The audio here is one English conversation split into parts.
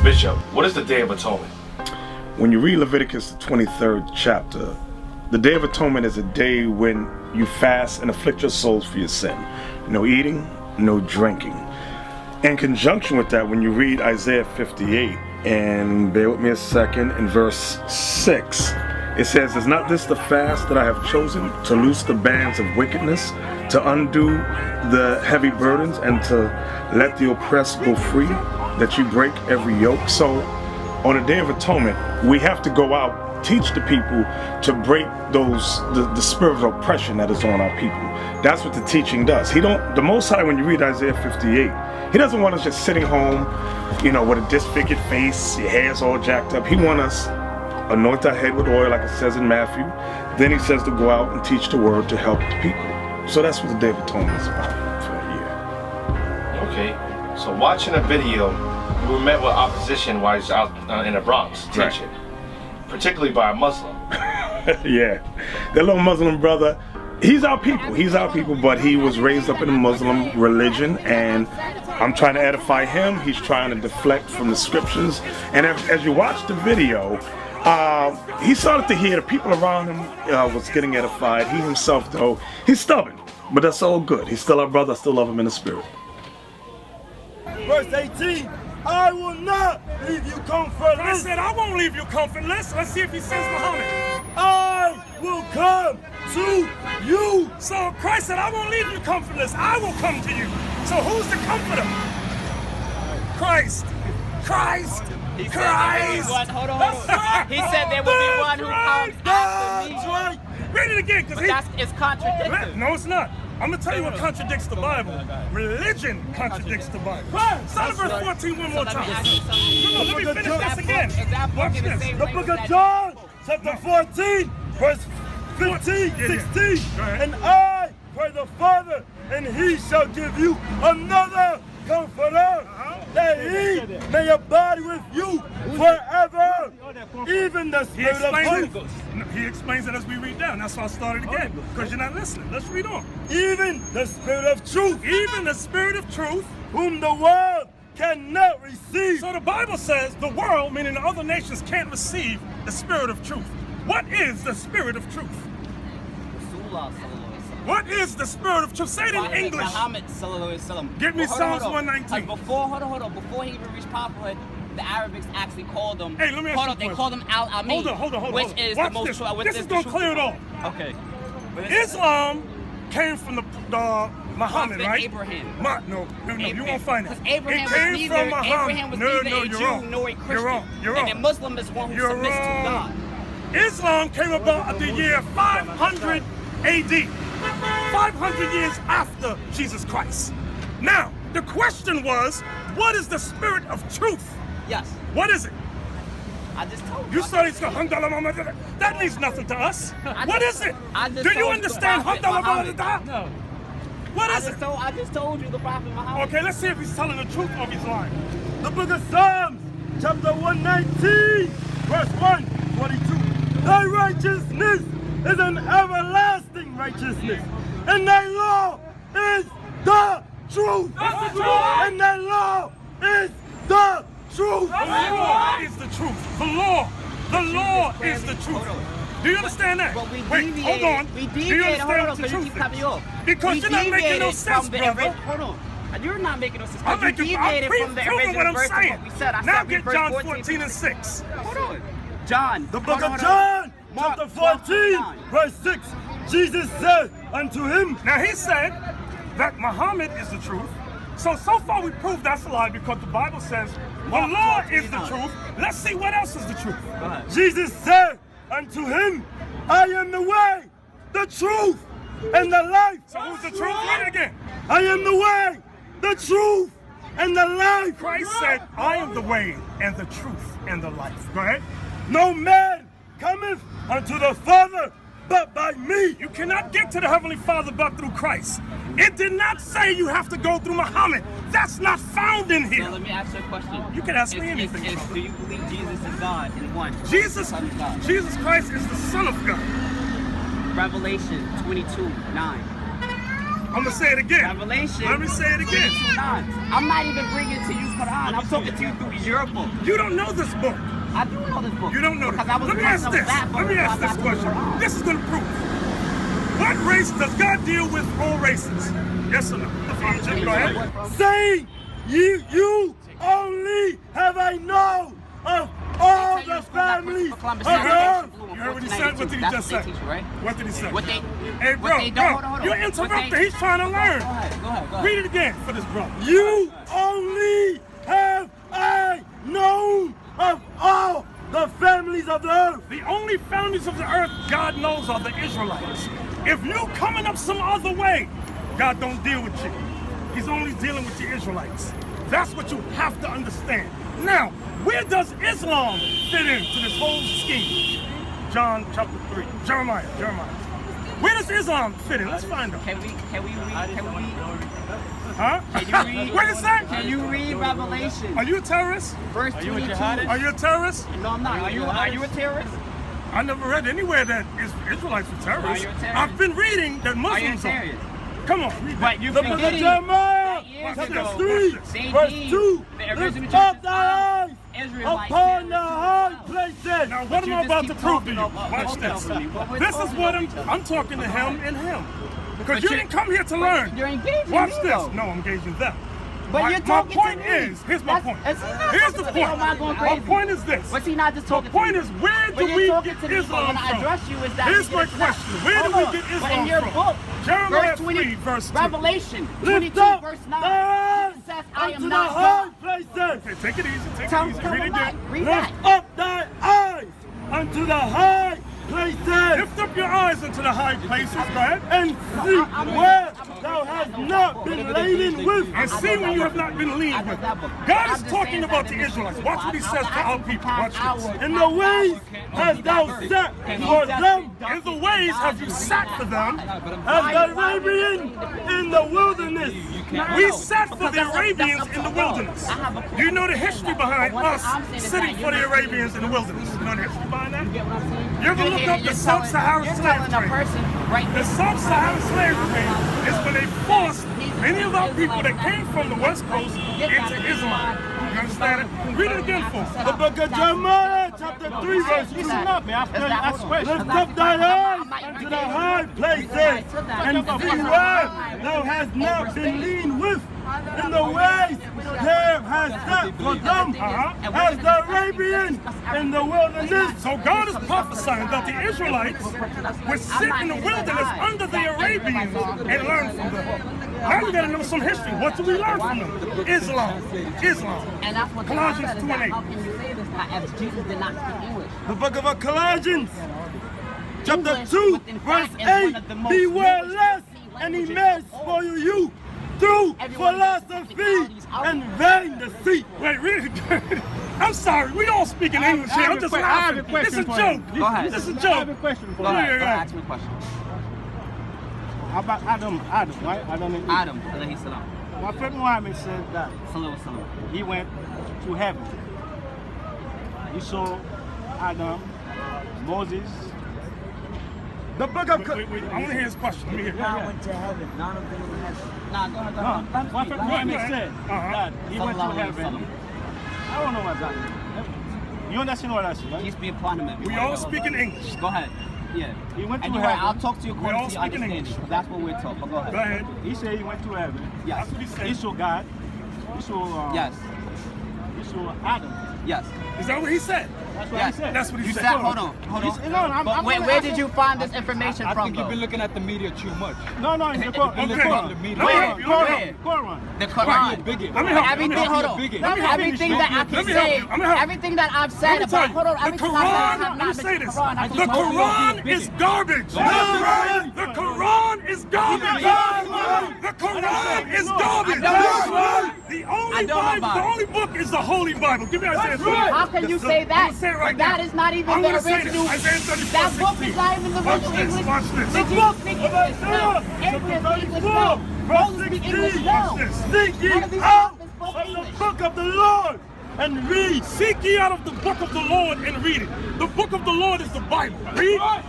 Bishop, what is the Day of Atonement? When you read Leviticus, the 23rd chapter, the Day of Atonement is a day when you fast and afflict your souls for your sin. No eating, no drinking. In conjunction with that, when you read Isaiah 58, and bear with me a second, in verse 6, it says, "Is not this the fast that I have chosen, to loose the bands of wickedness, to undo the heavy burdens, and to let the oppressed go free, that you break every yoke?" So on the Day of Atonement, we have to go out, teach the people to break the spirit of oppression that is on our people. That's what the teaching does. The Most High, when you read Isaiah 58, He doesn't want us just sitting home, with a disfigured face, your hair's all jacked up. He wants us anoint our head with oil, like it says in Matthew. Then He says to go out and teach the word to help the people. So that's what the Day of Atonement is about for that year. Okay, so watching a video, we were met with opposition while he's out in the Bronx teaching, particularly by a Muslim. Yeah, that little Muslim brother, he's our people, but he was raised up in a Muslim religion, and I'm trying to edify him. He's trying to deflect from the scriptures, and as you watch the video, he started to hear the people around him was getting edified. He himself, though, he's stubborn, but that's all good. He's still our brother. I still love him in the spirit. Verse 18, "I will not leave you comfortless." Christ said, "I won't leave you comfortless." Let's see if He sends Muhammad. "I will come to you." So Christ said, "I won't leave you comfortless. I will come to you." So who's the comforter? Christ. Christ. He Christ. Hold on. He said there will be one who comes after me. That's right. Read it again, because it's contradictory. No, it's not. I'm going to tell you what contradicts the Bible. Religion contradicts the Bible. Start at verse 14 one more time. Let me finish this again. Watch this. The book of John, chapter 14, verse 15, 16. "And I pray the Father, and He shall give you another Comforter, that He may abide with you forever, even the Spirit of truth." He explains it as we read down. That's why I started again, because you're not listening. Let's read on. "Even the Spirit of truth, Even the Spirit of truth, whom the world cannot receive." So the Bible says the world, meaning the other nations, can't receive the Spirit of truth. What is the Spirit of truth? What is the Spirit of truth? Say it in English. Muhammad. Give me Psalms 119. Hold on. Before he even reached prophethood, the Arabics actually called him. Hey, let me ask you a They called him Al-Amin. Hold on. Which is Watch the most this. true. This is going to clear it all. Okay. Islam came from the Muhammad, right? Abraham. No, you won't find it. Because Abraham It came was from neither, Muhammad. Abraham was No, neither a you're Jew wrong. nor a Christian. You're wrong. And a Muslim is one who submits to God. Islam came about at the year 500 AD. 500 years after Jesus Christ. Now, the question was, what is the Spirit of truth? Yes. What is it? I just told you. You studied that means nothing to us. What is it? Do you understand? No. What is it? I just told you the Prophet Muhammad. Okay, let's see if he's telling the truth or if he's lying. The book of Psalms, chapter 119, verse 142. "Thy righteousness is an everlasting righteousness, and thy law is the truth." And thy law is the truth. The law is the truth. The law is the truth. Do you understand that? But we Wait, hold on. We Do you deviated. understand Hold on, what the because you truth keep is? cutting me off. Because you're not making no sense, brother. Hold on. You're not making no sense. I'm You deviated from the proving original what I'm verse of saying. what we said. I Now said get verse John 14 14 and 6. Hold on. John. The book hold of on. John, Mark chapter 14, 12:9. verse 6. "Jesus said unto him." Now he said that Muhammad is the truth. So far we proved that's a lie because the Bible says the law is the truth. Let's see what else is the truth. Go ahead. "Jesus said unto him, I am the way, the truth, and the life." So who's the truth? Read it again. "I am the way, the truth, and the life." Christ said, I am the way and the truth and the life. Go ahead. "No man cometh unto the Father but by me." You cannot get to the Heavenly Father but through Christ. It did not say you have to go through Muhammad. That's not found in So here. let me ask you a question. You can ask me anything. Do you believe Jesus is God in one? Jesus Son of God. Christ is the Son of God. Revelation 22:9. I'm gonna say it again. Revelation. Let me say it again. 22:9. I'm not even bringing it to you, Qu'ran. I'm talking to you through your book. You don't know this book. I do know this book. You don't know this. Because I was Let me reading ask some this. bad books Let me ask before I this got to the question. Quran. This is gonna prove. What race does God deal with all races? Yes or no? Go ahead. Saying, you only have I known of all the families of earth. You heard what he said? What did he just say? What did he say? What they, Hey, what bro, they bro, don't, hold on. you're What interrupting. they- He's trying to learn. Go ahead. Read it again for this brother. You only have I known of all the families of the earth. The only families of the earth God knows are the Israelites. If you coming up some other way, God don't deal with you. He's only dealing with the Israelites. That's what you have to understand. Now, where does Islam fit into this whole scheme? John chapter 3. Jeremiah. Where does Islam fit in? Let's find out. Can we read? Huh? Can you read? What is that? Can you read Revelation? Are you a terrorist? Verse 22. Are you a terrorist? No, I'm not. Are you a terrorist? I never read anywhere that Israelites were terrorists. Are you a terrorist? I've been reading that Are you a Muslims are. terrorist? Come on, read that. But you've The been book of getting Jeremiah, years chapter ago. 3, They verse deemed 2. the original Lift up churches thy eyes Israelites upon the high places. Now, what am I about to prove to you? Watch Hold this. on, what we're This is talking what about. I'm talking to him and him. Because But you you're- didn't come here to but learn. you're engaging Watch me, this. though. No, I'm engaging them. But my you're talking point to me. is, here's my point. Is he not Here's the talking to me? Or am I going point. My crazy? point is this. Was he not just The talking point to is, me? where But do you're we talking get to me, but Islam when I from? address you, is that Here's you my get attacked. question. Where do Hold we on. get But in Islam your from? book, Jeremiah verse 20, 3, verse 2. Revelation Lift 22, up verse thy 9. eyes It says, I unto am the not high God. places. Okay, take it easy. Take Tell it easy. tell Read me it back. again. Read Lift back. up thy eyes unto the high places. Lift up your eyes into the high places, go ahead. And see where thou hast not been laden with. And see when you have not been leaned with. God is talking about the Israelites. Watch what he says to our people. Watch this. In the ways hast thou sat for them, In the ways have you sat for them. as the Arabian in the wilderness. We sat for the Arabians in the wilderness. You know the history behind us sitting for the Arabians in the wilderness. You know the history behind that? You ever look up the Sub-Saharan slave trade? The Sub-Saharan slave trade is when they forced many of our people that came from the West Coast into Islam. You understand it? Read it again for us. The book of Jeremiah, chapter 3, verse 2. Lift up thine eyes unto the high places, and see where thou hast not been lean with. In the ways there has sat for them, as the Arabian in the wilderness. So God is prophesying that the Israelites would sit in the wilderness under the Arabians and learn from them. Now we gotta know some history. What do we learn from them? Islam. And that's what Colossians the 2 and 8. How can you say this if Jesus did not speak English? The book of Colossians, chapter English, 2, within verse fact, is one 8. of the most Beware linguistic lest any languages man of all. spoil you through Everyone philosophy and vain deceit. Wait, read it again. I'm sorry, we all speak in English here. I'm just laughing. This is a joke. Go ahead. This is a I have a joke. question for Go you. ahead, ask me a question. How about Adam, right? Adam and Eve. Adam, alayhi salam. Prophet Muhammad said that Sallallahu salam. he went to heaven. He saw Adam, Moses. The book of Wait, I want to hear his question. Let me hear it. went to heaven. None of them went to heaven. Nah, go ahead. No, Prophet Muhammad said that he went to Sallallahu alayhi heaven. wasallam. I don't know what that means. You understand what I said, right? Peace be upon him. We all speak in English. Go ahead. Yeah. He went to And you're right, heaven. I'll talk to you We all according to your speak in understanding. English. Because that's what we're taught. But go ahead. Go ahead. He said he went to heaven. Yes. That's what he He said. saw God. He saw Yes. He saw Adam. Yes. Is that what he said? That's what Yes. he said. That's what he You said. said, hold on. I'm Wait, gonna where ask did you- you find this information I from, think you've though? been looking at the media too much. No, in the Quran. You've been Okay. looking at the media. Where? Quran. Quran. The You're a Quran. bigot. Let me help you. Everything, hold on. bigot. Let me help you. Everything that I Let can me help say, you. I'm gonna help you. everything that I've Let said me tell about, you, hold on, the everything I Quran, have let me not say mentioned this. the Quran. I The just told you. Quran is garbage. The Quran is garbage. The Quran is garbage. The only Bible, the only book is the Holy Bible. Give me Isaiah 34. How can you say I'm that? gonna say it right That now. is not even I'm the gonna say this. original. Isaiah 34, That book 16. is not even the Watch original this, English. watch this. Did you speak English now? Abraham speak English now. Moses speak English now. Watch this. Seek ye None of these out prophets spoke of the English. book of the Lord and read. Seek ye out of the book of the Lord and read it. The book of the Lord is the Bible. Read. Then what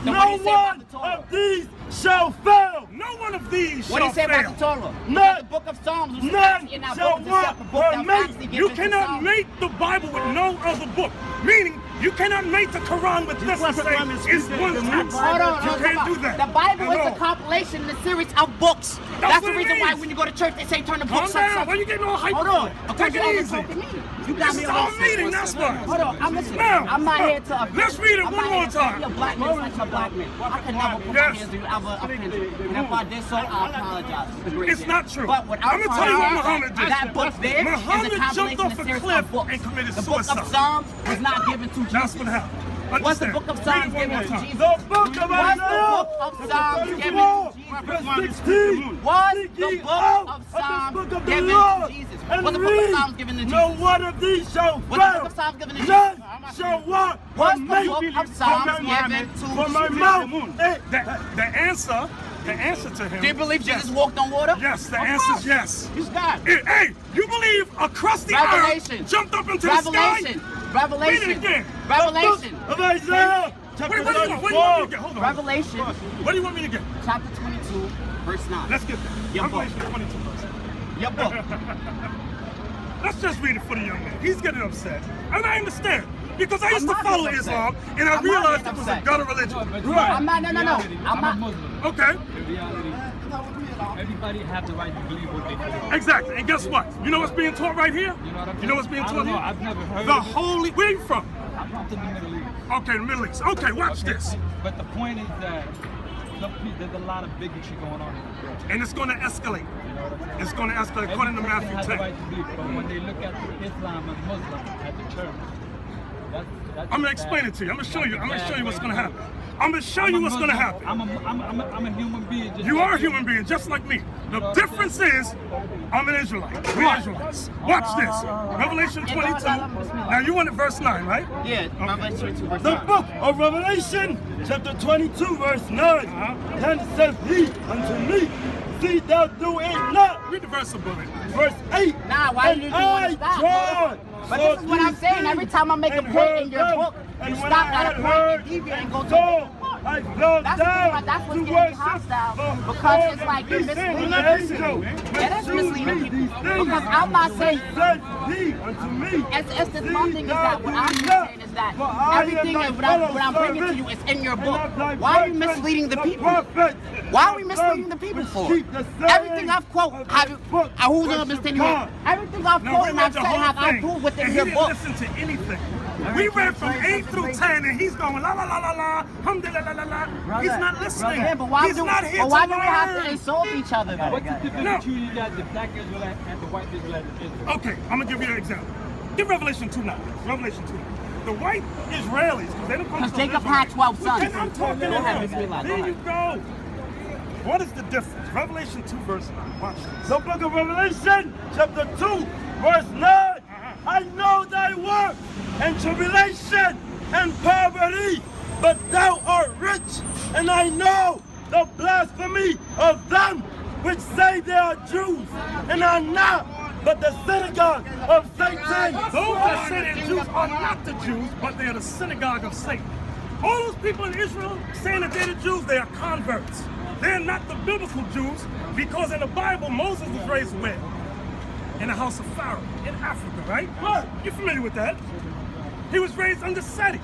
do No you say about one the Torah? of these shall fail. No one of these What do shall you say fail. about the Torah? None. The book of Psalms was None in that shall book, the want separate book that or was make. actually You given to cannot Psalms. mate the Bible with no other book. Meaning, you cannot mate the Quran with this and say it's one text. Hold on, You can't do that. The Bible is Hello. a compilation in a series of books. That's the what it reason why means. when you go to church they say turn the Calm books down. upside. Why you getting all hyper? Hold on. Take it easy. You got This me is all our upset. meeting, that's why. Hold on, I'm listening. Now, I'm not here to. let's read it I'm one not more here to time. be a black man, such a black man. I can never put my Yes. hands on you, ever offend you. And if I did so, I apologize. It's not true. But what I'm gonna tell you what saying is Muhammad did. that book there Muhammad is a jumped compilation off of a a series cliff of books. and committed The book suicide. of Psalms was not given to Jesus. That's what happened. Was the Understand. book of Read Psalms it one given more to time. Jesus? The book of Was the Isaiah, book of Psalms given to 34, Jesus? verse 16. Was Seek the ye book out of the Psalms book of the given Lord, to Jesus? and Was the book of read. Psalms given to No Jesus? one of these shall Was the book fail. of Psalms given to Jesus? None shall want Was or the make book of for Psalms my given to for my Jesus? mouth. The answer to him. Do you believe yes. Jesus walked on water? Yes, the Of answer course. is yes. He's God. Hey, you believe a crusty Revelation. earth jumped up into Revelation. the sky? Revelation. Read it again. Revelation. Of Isaiah, chapter Wait, what do you want me to 34. get? Hold on. Revelation, What do you want me to get? chapter 22, verse 9. Let's get there. Your Revelation book. 22 verse. Your book. Let's just read it for the young man. He's getting upset. And I understand. Because I used I'm to not follow getting Islam upset. and I I'm not realized getting it was a upset. gutter religion. I'm not, no. I'm not. Muslim. Okay. In reality, everybody have the right to believe what they believe. Exactly. And guess what? You know what's being taught right here? You know what I'm saying? You know what's being I taught don't know. here? I've never heard The of it. holy. Where are you from? I'm from the Middle East. Okay, the Middle East. Okay, watch Okay? this. But the point is that there's a lot of bigotry going on in the world. And it's going to escalate. You know what I'm saying? It's going to escalate according to Every person Matthew has the 10. right to believe, but when they look at Islam and Muslim as a term, that's I'm gonna explain it to you. I'm gonna show you. I'm gonna show you what's gonna happen. I'm gonna show you what's gonna happen. I'm a human being. Just You like are a human being, just like me. The difference is, I'm an Israelite. We're Israelites. Watch this. Revelation 22. Now you want it verse 9, right? Yeah, Revelation 22, verse The 9. book of Revelation, chapter 22, verse 9. Then says he unto me, see thou do it not. Read the verse above it. Verse 8. Nah, why and you want I to stop? John, But this is what I'm saying. Every time I make a point in your book, you stop at a point and deviate and go to a different point. I fell That's the thing, down like, that's what's to getting worship hostile, before because it's the like you're beast misleading and people. angel. That is misleading people. These things Because I'm not saying, said he unto me. it's the one thing is that what I'm saying is that everything that what I'm bringing to you is in your book. Why are you misleading the people? Why are we misleading the people for? Everything I've quoted, who's understanding here? Everything I've Now quoted we and I've read the said whole have I thing, proved and within he your didn't book. listen to anything. We read from 8 through 10, and he's going la la la la la, alhamdulillah la la la. He's not listening. Yeah, but why He's do not here but why to do we have to learn. insult each other though? What's the difference No. between you got the black Israelite and the white Israelite in Israel? Okay, I'm gonna give you an example. Give Revelation 2:9. Revelation 2:9. The white Israelis, because they don't come Because from Jacob Israel. had 12 sons. And I'm talking Go ahead, about. Bismillah, go There you ahead. go. What is the difference? Revelation 2 verse 9. Watch this. The book of Revelation, chapter 2, verse 9. I know thy work and tribulation and poverty, but thou art rich, and I know the blasphemy of them which say they are Jews, and are not, but the synagogue of Satan. Those that say they're Jews are not the Jews, but they are the synagogue of Satan. All those people in Israel saying that they're the Jews, they are converts. They're not the biblical Jews, because in the Bible, Moses was raised where? In the house of Pharaoh, in Africa, right? You're familiar with that. He was raised under Seti,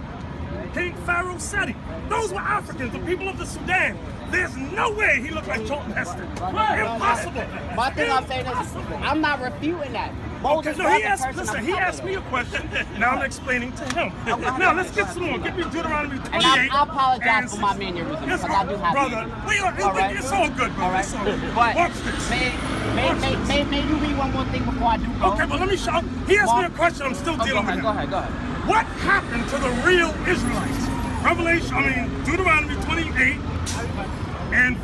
King Pharaoh Seti. Those were Africans, the people of the Sudan. There's no way he looked like Charlton Heston. Impossible. My thing I'm saying is, I'm not refuting that. Moses Okay, no, was he the asked, person listen, of he color, asked me though. a question. Now I'm explaining to him. Now let's get some more. Give me Deuteronomy 28. And I apologize for my and mannerism, Yes, because I do have brother. mannerisms. All right? It's all good, brother. All right. It's all good. But Watch this. may you read one more thing before I do go? Okay, but let me show. He asked me a question. I'm still Oh, dealing with him. go ahead. What happened to the real Israelites? Deuteronomy 28 and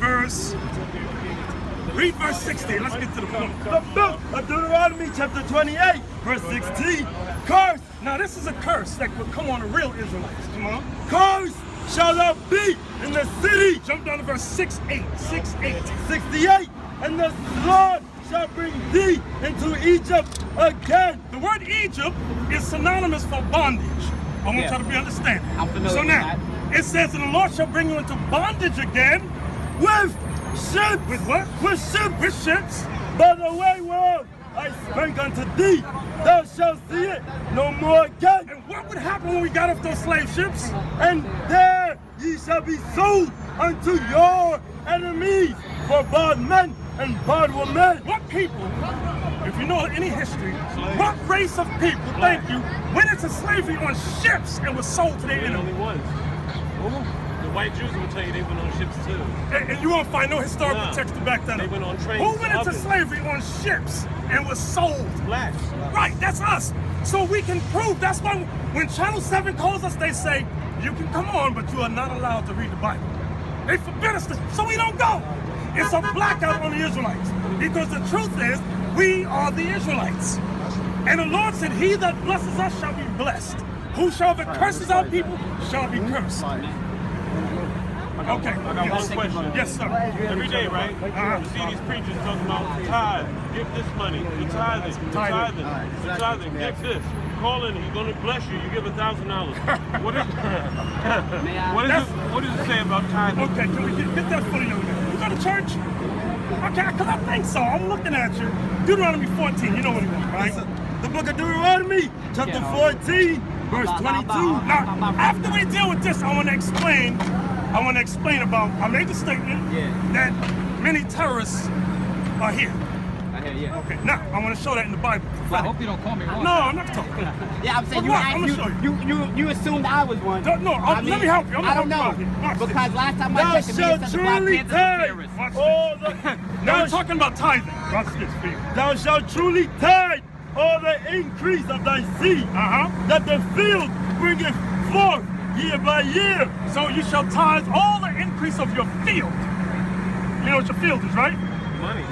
read verse 16. Let's get to the point. The book of Deuteronomy, chapter 28, verse 16. Curse, Now this is a curse that would come on the real Israelites. Come on. curse shall thou be in the city. Jump down to verse 6:8. 6:8. 68. And the Lord shall bring thee into Egypt again. The word Egypt is synonymous for bondage. I want y'all to be understanding. I'm familiar So with now, it says, and the Lord shall bring you into bondage again with ships. With what? With ships. With ships? By the way whereof I spake unto thee, thou shalt see it no more again. And what would happen when we got off those slave ships? And there ye shall be sold unto your enemies for bondmen and bondwomen. What people, if you know any history, what race of people, thank you, went into slavery on ships and was sold to their They only enemy? ones. The white Jews will tell you they went on ships too. And you won't find no historical No. text to back that They up. went on trains. Who went into Others. slavery on ships and was sold? Blacks. Right, that's us. So we can prove. That's why when Channel 7 calls us, they say, you can come on, but you are not allowed to read the Bible. They forbid us to, so we don't go. It's a blackout on the Israelites. Because the truth is, we are the Israelites. And the Lord said, he that blesses us shall be blessed. Whosoever curses our people shall be cursed. Okay. I got one question. Yes, sir. Every day, right? You see these preachers talking about tithe, give this money, the tithing, the tithing, give this. Call in, he's going to bless you, you give $1,000. What does it say about tithing? Okay, can we get that for the young man? You go to church? Okay, because I think so. I'm looking at you. Deuteronomy 14, you know what he wants, right? The book of Deuteronomy, chapter 14, verse 22. Now, after we deal with this, I want to explain about, I made the statement that many terrorists are here. Okay, now, I want to show that in the Bible. I hope you don't call me wrong. No, I'm not talking. Yeah, I'm saying But watch, you assumed I was one. No, let me help you. I'm I don't gonna help know. you out here. Watch Because this. last time Thou I checked, the shalt man said the Black truly Panthers were tithe terrorists. Watch all this. the Now we're talking about tithing. Watch this for you. Thou shalt truly tithe all the increase of thy seed, that the field bringeth forth year by year. So you shall tithe all the increase of your field. You know what your field is, right? Money.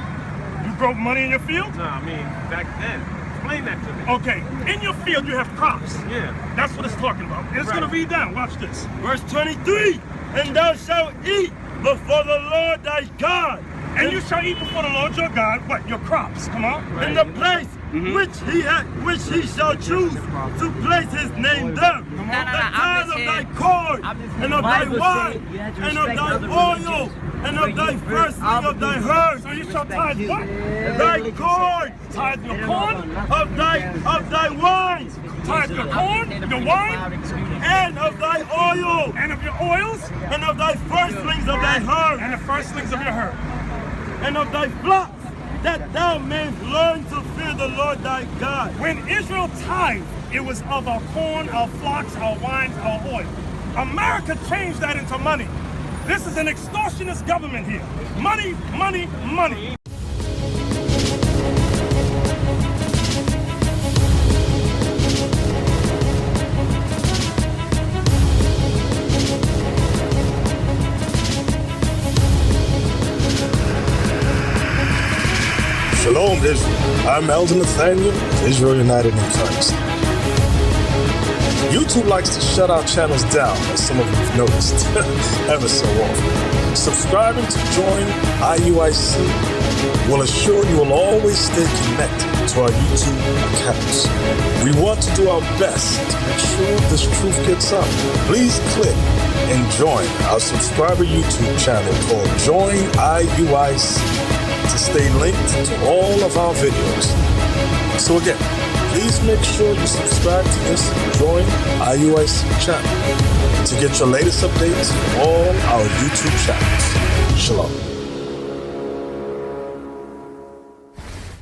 You grow money in your field? No, I mean, back then. Explain that to me. Okay, in your field you have crops. Yeah. That's what it's talking about. It's Right. going to read down. Watch this. Verse 23, and thou shalt eat before the Lord thy God, And you shall eat before the Lord your God, what? Your crops. Come on. in the place which he shall choose to place his name there. The tithe of thy corn, and of thy wine, and of thy oil, and of thy firstling of thy herd. So you shall tithe what? Thy corn, Tithe your corn, of thy wine, tithe your corn, your wine, and of thy oil, and of your oils, and of thy firstlings of thy herd, and the firstlings of your herd. and of thy flocks, that thou mayest learn to fear the Lord thy God. When Israel tithed, it was of our corn, our flocks, our wines, our oil. America changed that into money. This is an extortionist government here. Money, money, money. Shalom, Israel. I'm Elder Nathanyel of Israel United in Christ. YouTube likes to shut our channels down, as some of you have noticed, ever so often. Subscribing to join IUIC will assure you will always stay connected to our YouTube accounts. We want to do our best to make sure this truth gets out. Please click and join our subscriber YouTube channel called Join IUIC to stay linked to all of our videos. So again, please make sure you subscribe to this Join IUIC channel to get your latest updates from all our YouTube channels. Shalom.